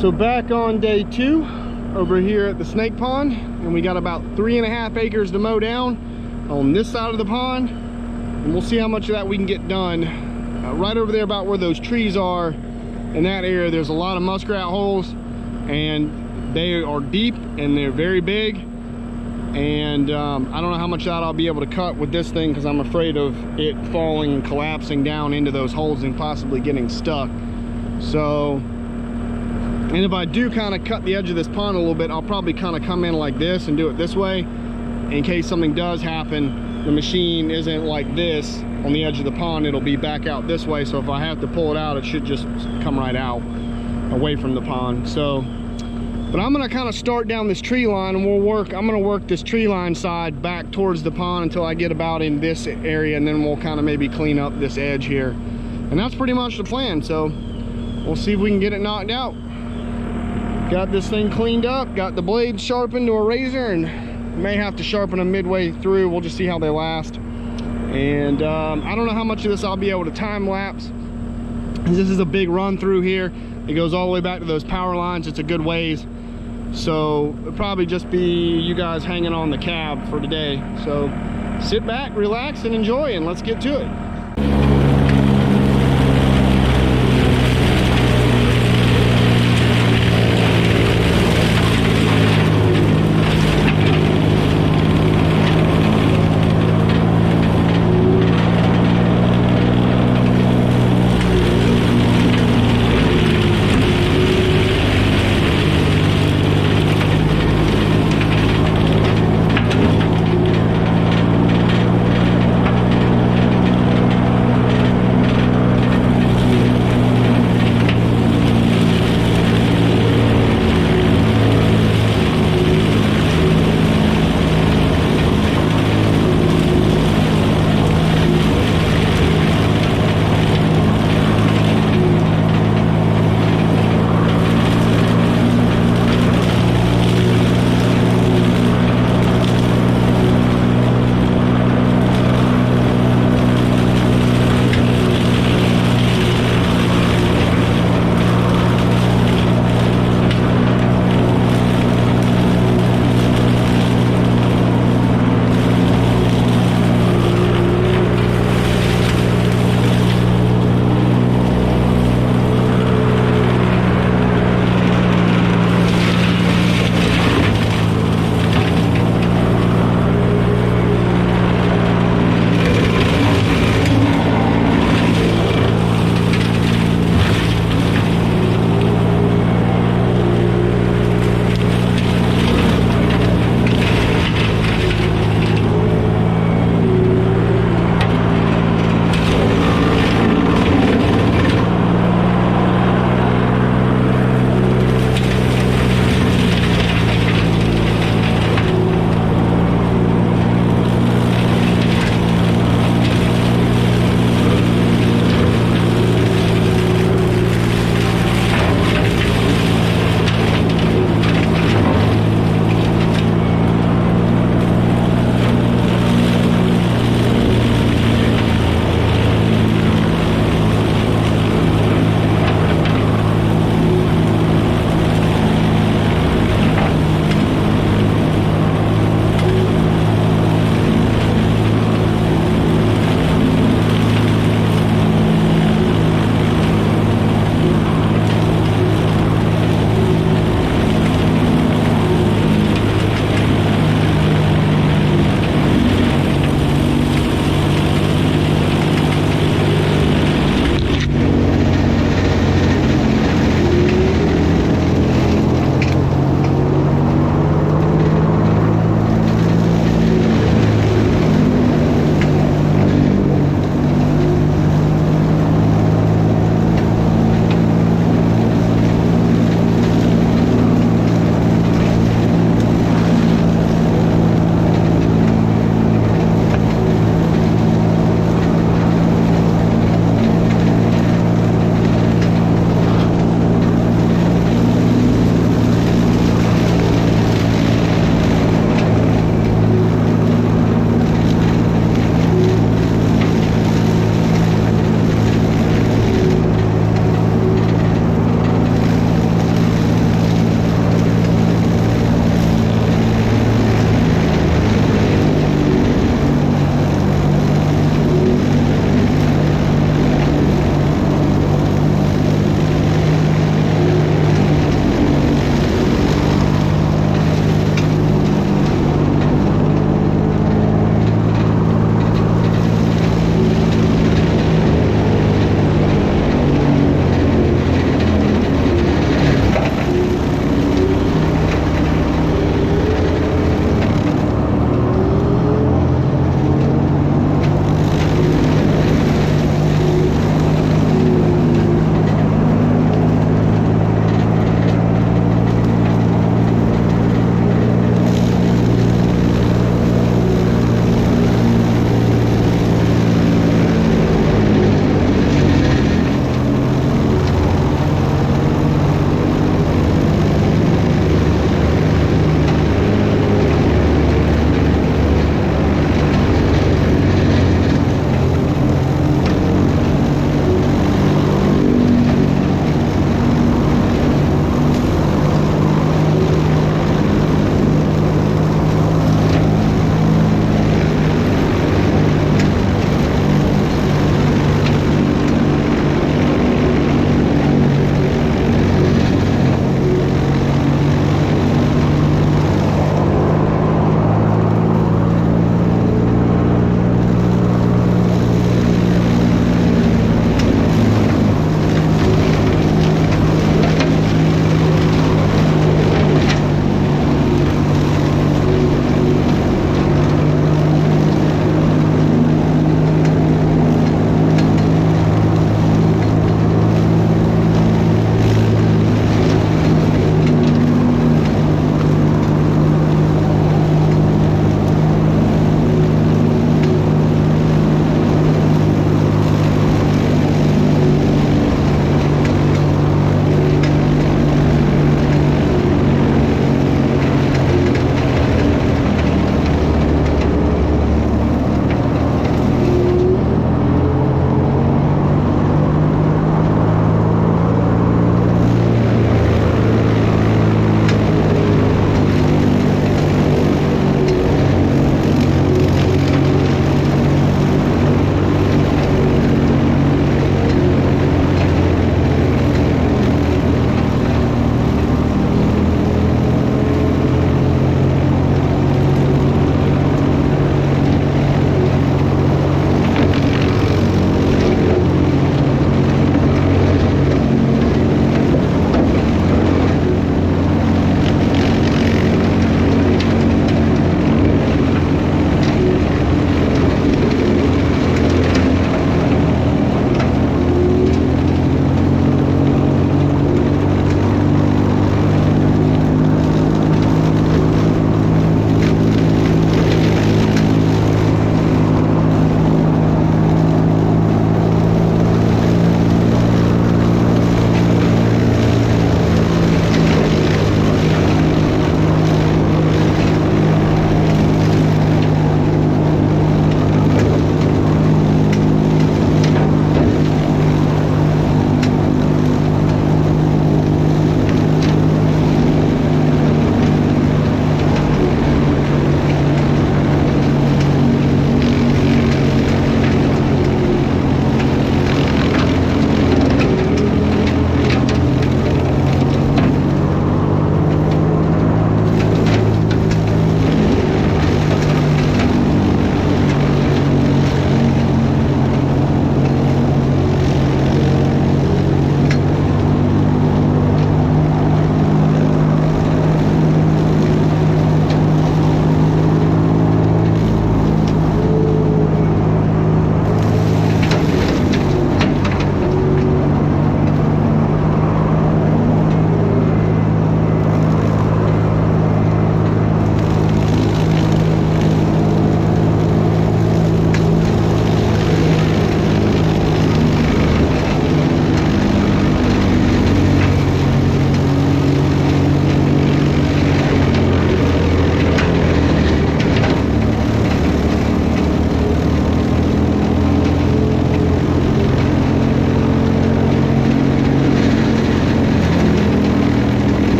So back on day 2 over here at the snake pond, and we got about 3.5 acres to mow down on this side of the pond, and we'll see how much of that we can get done. Right over there about where those trees are, in that area, there's a lot of muskrat holes, and they are deep and they're very big, and I don't know how much of that I'll be able to cut with this thing, because I'm afraid of it falling and collapsing down into those holes and possibly getting stuck. So, and if I do kind of cut the edge of this pond a little bit, I'll probably kind of come in like this and do it this way in case something does happen. The machine isn't like this on the edge of the pond, it'll be back out this way, so if I have to pull it out, it should just come right out away from the pond. So, but I'm gonna kind of start down this tree line, and I'm gonna work this tree line side back towards the pond until I get about in this area, and then we'll kind of maybe clean up this edge here. And that's pretty much the plan. So we'll see if we can get it knocked out. Got this thing cleaned up, got the blades sharpened to a razor, and may have to sharpen them midway through. We'll just see how they last. And I don't know how much of this I'll be able to time lapse. This is a big run through here. It goes all the way back to those power lines. It's a good ways. So it'll probably just be you guys hanging on the cab for today. So sit back, relax, and enjoy, and let's get to it.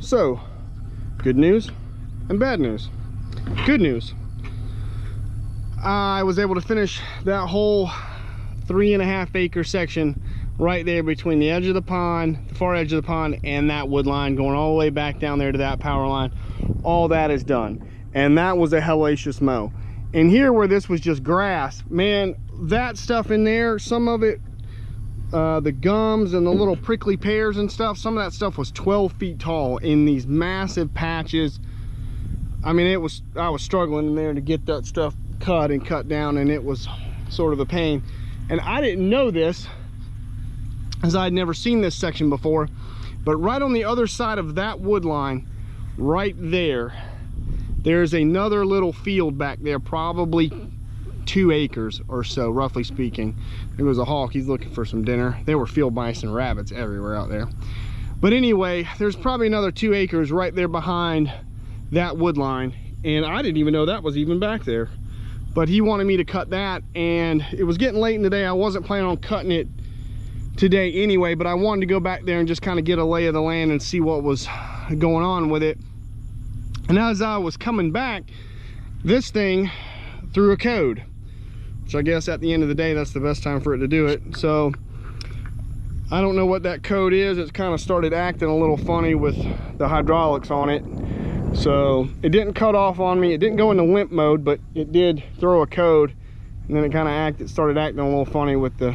So, good news and bad news. Good news, I was able to finish that whole 3.5 acre section right there between the edge of the pond, the far edge of the pond, and that wood line going all the way back down there to that power line. All that is done, and that was a hellacious mow. And here where this was just grass, man, that stuff in there, some of it, the gums and the little prickly pears and stuff, some of that stuff was 12 feet tall in these massive patches. I mean, I was struggling in there to get that stuff cut and cut down, and it was sort of a pain. And I didn't know this, as I'd never seen this section before, but right on the other side of that wood line, right there, there's another little field back there, probably 2 acres or so, roughly speaking. There was a hawk, he's looking for some dinner. There were field mice and rabbits everywhere out there. But anyway, there's probably another 2 acres right there behind that wood line, and I didn't even know that was even back there. But he wanted me to cut that, and it was getting late in the day. I wasn't planning on cutting it today anyway, but I wanted to go back there and just kind of get a lay of the land and see what was going on with it. And as I was coming back, this thing threw a code, which I guess at the end of the day, that's the best time for it to do it. So I don't know what that code is. It's kind of started acting a little funny with the hydraulics on it. So it didn't cut off on me. It didn't go into limp mode, but it did throw a code. And then it started acting a little funny with the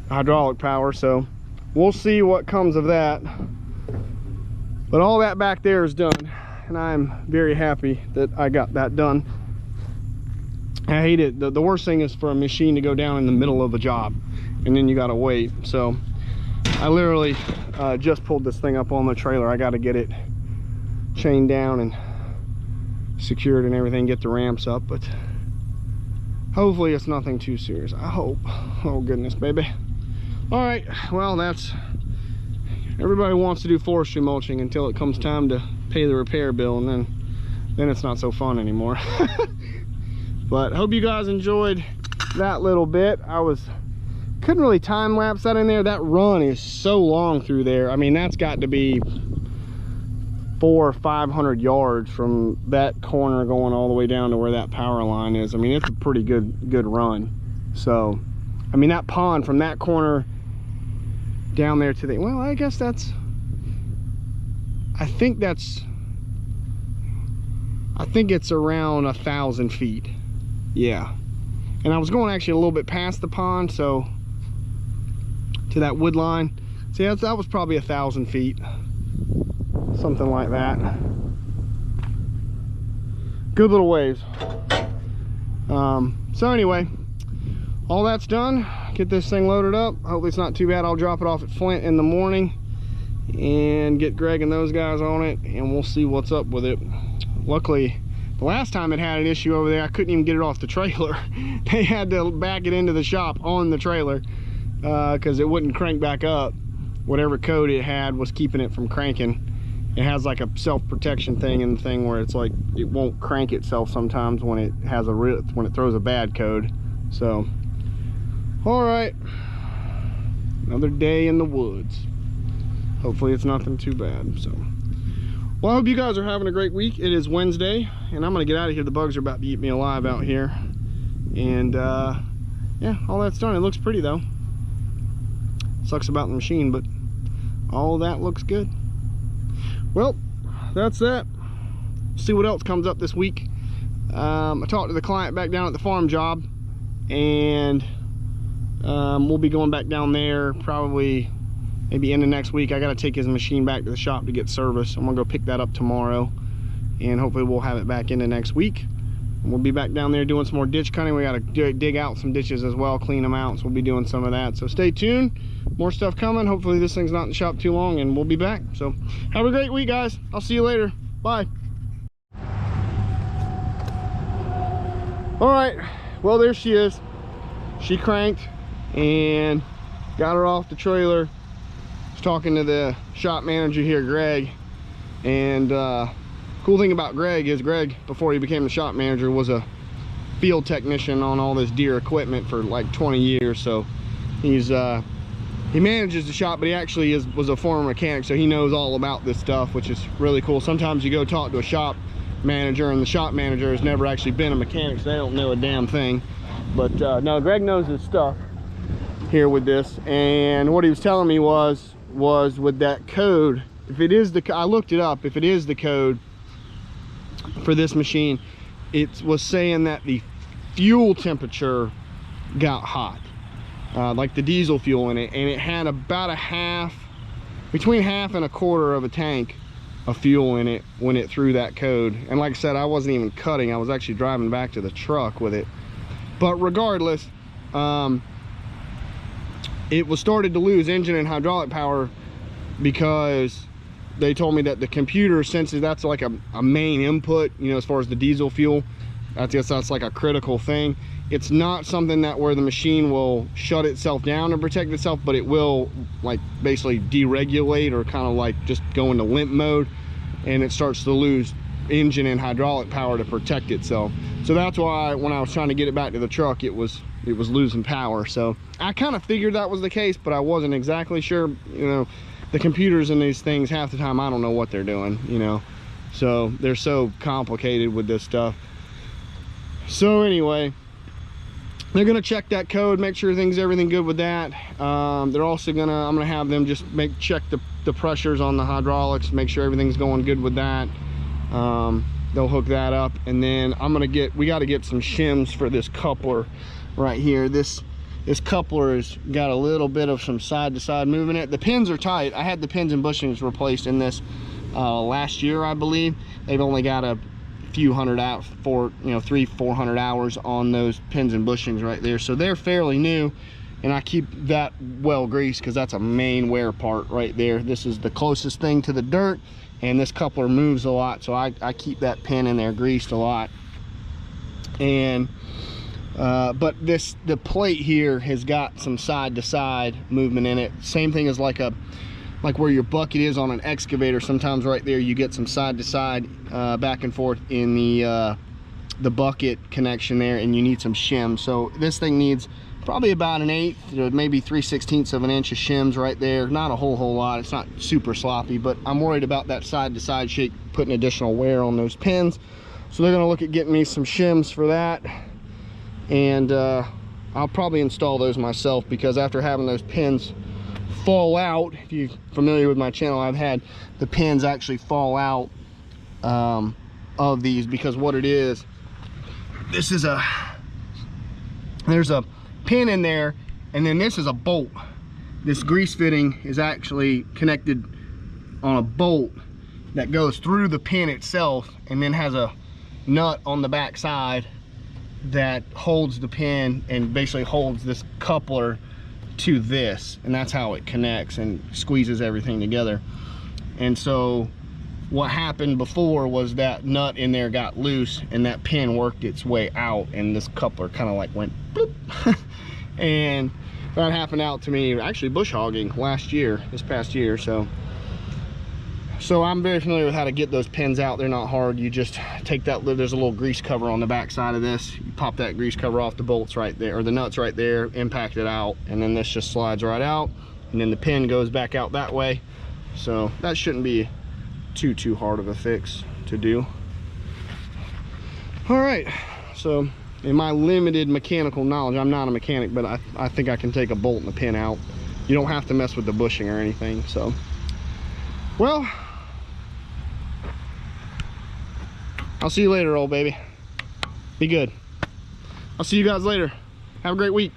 hydraulic power. So we'll see what comes of that. But all that back there is done, and I'm very happy that I got that done. I hate it. The worst thing is for a machine to go down in the middle of a job, and then you gotta wait. So I literally just pulled this thing up on the trailer. I gotta get it chained down and secured and everything, get the ramps up, but hopefully it's nothing too serious. I hope. Oh goodness, baby. All right, well, that's, everybody wants to do forestry mulching until it comes time to pay the repair bill, and then it's not so fun anymore. But hope you guys enjoyed that little bit. Couldn't really time lapse that in there. That run is so long through there. I mean, that's got to be 400 or 500 yards from that corner going all the way down to where that power line is. I mean, it's a pretty good run. So I mean, that pond from that corner down there to the, well, I guess that's, I think it's around 1,000 feet. Yeah. And I was going actually a little bit past the pond, so to that wood line. See, that was probably 1,000 feet. Something like that. Good little ways. So anyway, all that's done. Get this thing loaded up. Hopefully it's not too bad. I'll drop it off at Flint in the morning and get Greg and those guys on it, and we'll see what's up with it. Luckily, the last time it had an issue over there, I couldn't even get it off the trailer. They had to back it into the shop on the trailer because it wouldn't crank back up. Whatever code it had was keeping it from cranking. It has like a self-protection thing in the thing where it's like it won't crank itself sometimes when it has when it throws a bad code. So, all right, another day in the woods. Hopefully it's nothing too bad. So, well, I hope you guys are having a great week. It is Wednesday, and I'm gonna get out of here. The bugs are about to eat me alive out here. And yeah, all that's done. It looks pretty though. Sucks about the machine, but all that looks good. Well, that's that. See what else comes up this week. I talked to the client back down at the farm job, and we'll be going back down there probably maybe end of next week. I got to take his machine back to the shop to get service. I'm gonna go pick that up tomorrow, and hopefully we'll have it back into next week. And we'll be back down there doing some more ditch cutting. We got to dig out some ditches as well, clean them out, so we'll be doing some of that. So stay tuned, more stuff coming. Hopefully this thing's not in the shop too long, and we'll be back. So have a great week, guys. I'll see you later. Bye. All right, well, there she is. She cranked and got her off the trailer. I was talking to the shop manager here, Greg, and cool thing about Greg is Greg, before he became the shop manager, was a field technician on all this Deere equipment for like 20 years. So he's he manages the shop, but he actually was a former mechanic, so he knows all about this stuff, which is really cool. Sometimes you go talk to a shop manager and the shop manager has never actually been a mechanic, so they don't know a damn thing. But no, Greg knows his stuff here with this. And what he was telling me was with that code, if it is the, I looked it up, if it is the code for this machine, it was saying that the fuel temperature got hot, like the diesel fuel in it, and it had about between half and a quarter of a tank of fuel in it when it threw that code. And like I said, I wasn't even cutting, I was actually driving back to the truck with it. But regardless, it was started to lose engine and hydraulic power because they told me that the computer senses that's like a main input, you know, as far as the diesel fuel. I guess that's like a critical thing. It's not something that where the machine will shut itself down and protect itself, but it will like basically deregulate or kind of like just go into limp mode, and it starts to lose engine and hydraulic power to protect itself. So that's why when I was trying to get it back to the truck, it was losing power. So I kind of figured that was the case, but I wasn't exactly sure. You know, the computers in these things, half the time I don't know what they're doing, you know, so they're so complicated with this stuff. So anyway, they're gonna check that code, make sure everything good with that. They're also I'm gonna have them just check the pressures on the hydraulics, make sure everything's going good with that. They'll hook that up, and then we got to get some shims for this coupler right here. This coupler has got a little bit of some side to side moving it. The pins are tight. I had the pins and bushings replaced in this last year, I believe. They've only got a few hundred out for, you know, 300-400 hours on those pins and bushings right there, so they're fairly new. And I keep that well greased because that's a main wear part right there. This is the closest thing to the dirt, and this coupler moves a lot, so I keep that pin in there greased a lot. And but the plate here has got some side to side movement in it. Same thing as like where your bucket is on an excavator. Sometimes right there you get some side to side back and forth in the bucket connection there, and you need some shims. So this thing needs probably about 1/8 to maybe 3/16 of an inch of shims right there. Not a whole lot. It's not super sloppy, but I'm worried about that side to side shake putting additional wear on those pins. So they're gonna look at getting me some shims for that, and I'll probably install those myself, because after having those pins fall out, if you're familiar with my channel, I've had the pins actually fall out of these, because what it is, there's a pin in there, and then this is a bolt. This grease fitting is actually connected on a bolt that goes through the pin itself, and then has a nut on the back side that holds the pin and basically holds this coupler to this, and that's how it connects and squeezes everything together. And so what happened before was that nut in there got loose, and that pin worked its way out, and this coupler kind of like went bloop. And that happened out to me actually bush hogging this past year. So I'm very familiar with how to get those pins out. They're not hard. You just take that, there's a little grease cover on the back side of this. You pop that grease cover off the bolts right there, or the nuts right there, impact it out, and then this just slides right out, and then the pin goes back out that way. So that shouldn't be too hard of a fix to do. All right, so in my limited mechanical knowledge, I'm not a mechanic, but I think I can take a bolt and a pin out. You don't have to mess with the bushing or anything. So, well, I'll see you later, old baby. Be good. I'll see you guys later. Have a great week.